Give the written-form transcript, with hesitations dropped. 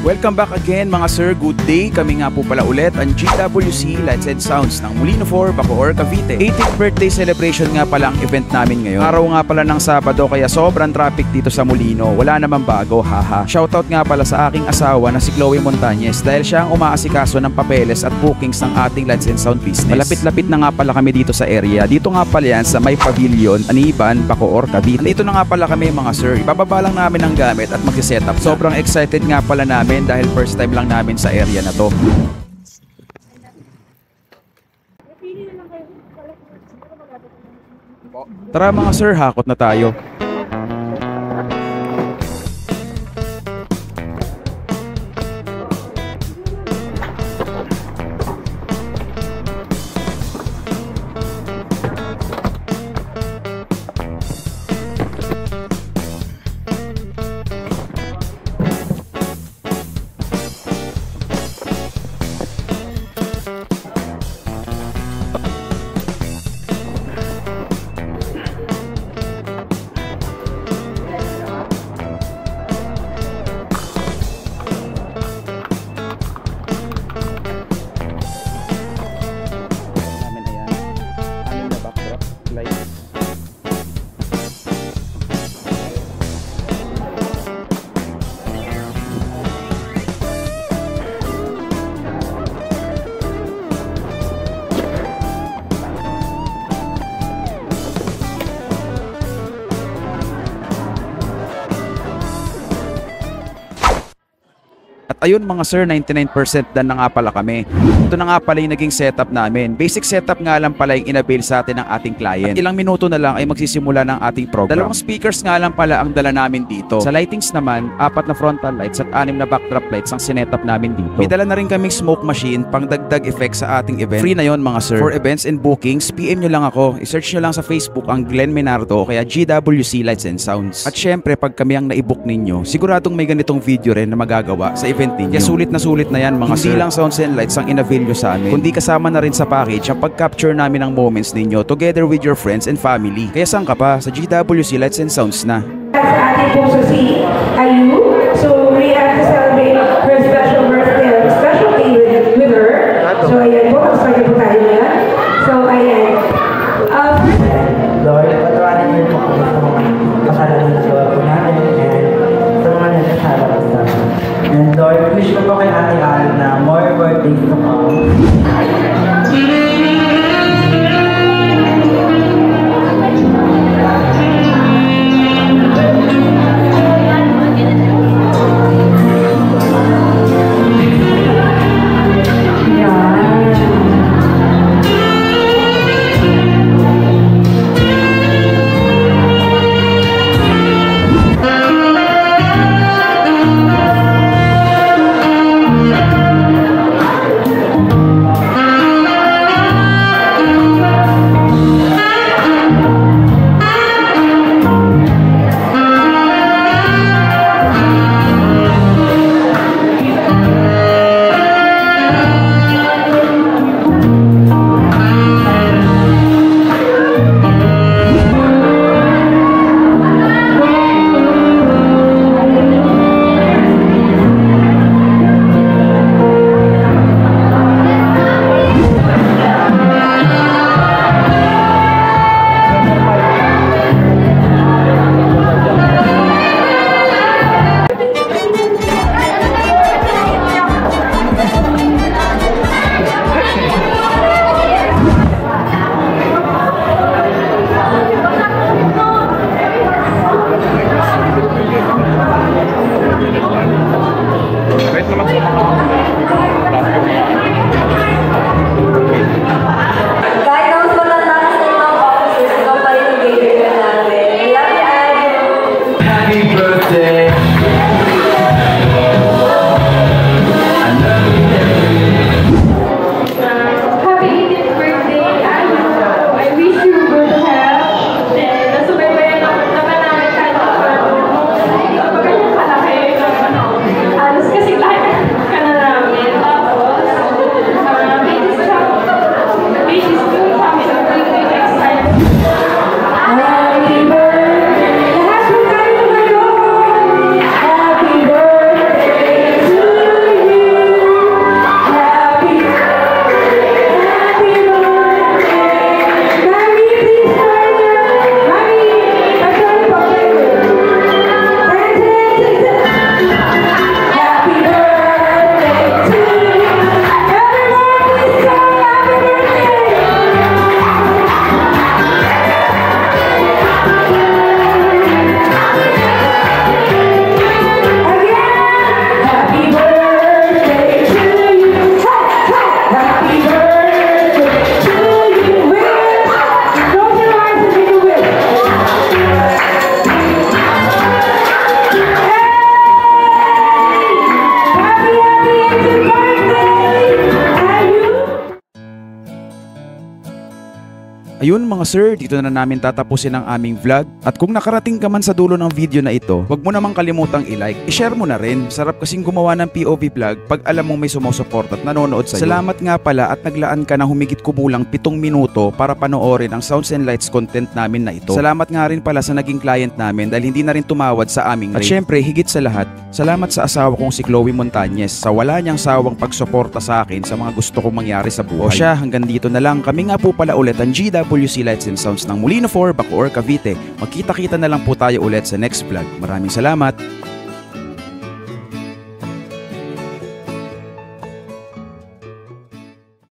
Welcome back again mga sir, good day. Kami nga po pala ulit ang GWC Lights and Sounds ng Molino 4, Bacoor, Cavite. 18th birthday celebration nga pala ang event namin ngayon. Araw nga pala ng Sabado kaya sobrang traffic dito sa Molino. Wala namang bago, haha. Shoutout nga pala sa aking asawa na si Chloe Montañez dahil siya ang umaasikaso ng papeles at bookings ng ating Lights and Sound business. Malapit-lapit na nga pala kami dito sa area. Dito nga pala yan sa may pavilion, Aniban, Bacoor, Cavite. Dito na nga pala kami mga sir. Ibababa lang namin ang gamit at mag-setup. Sobrang excited nga pala namin dahil first time lang namin sa area na to. Tara mga sir, hakot na tayo. At ayun mga sir, 99% done na nga pala kami. Ito na nga pala yung naging setup namin. Basic setup nga lang pala yung inabil sa atin ng ating client. At ilang minuto na lang ay magsisimula ng ating program. 2 speakers nga lang pala ang dala namin dito. Sa lightings naman, 4 na frontal lights at 6 na backdrop lights ang sinetup namin dito. May dala na rin kaming smoke machine pang dagdag effect sa ating event. Free na yon mga sir. For events and bookings, PM nyo lang ako. I-search nyo lang sa Facebook ang Glenn Menardo kaya GWC Lights and Sounds. At syempre pag kami ang naibook ninyo, siguradong may ganitong video rin na magagawa sa event ninyo. Kaya sulit na yan mga sir. Hindi lang sounds and lights ang inabil nyo sa amin, kundi kasama na rin sa package ang pag-capture namin ng moments ninyo together with your friends and family. Kaya saan ka pa? Sa GWC Lights and Sounds na. Sa ating po sa si Ayu. So we have to celebrate her special birthday, special day with her. So ayan po, mag-start po tayo yan. So ayan. Lord, patawarin niyo po kami sa mga kasalanan sa po namin and sa mga nagkasala po sa amin. And Lord, wish ko po kay Ate Al na more birthdays to come. Ayun mga sir, dito na namin tatapusin ang aming vlog. At kung nakarating ka man sa dulo ng video na ito, huwag mo namang kalimutang i-like. I-share mo na rin. Sarap kasing gumawa ng POV vlog pag alam mong may sumusuport at nanonood sa'yo. Salamat nga pala at naglaan ka na humigit kumulang 7 minuto para panoorin ang Sounds and Lights content namin na ito. Salamat nga rin pala sa naging client namin dahil hindi na rin tumawad sa aming rate. At syempre, higit sa lahat, salamat sa asawa kong si Chloe Montañez sa wala niyang sawang pagsuporta sa akin sa mga gusto kong mangyari sa buhay. O siya, hanggang dito na lang. Kami nga po pala ulit ang GWC Lights and Sounds ng Molino 4, Bacoor, Cavite. Magkita-kita na lang po tayo ulit sa next vlog. Maraming salamat!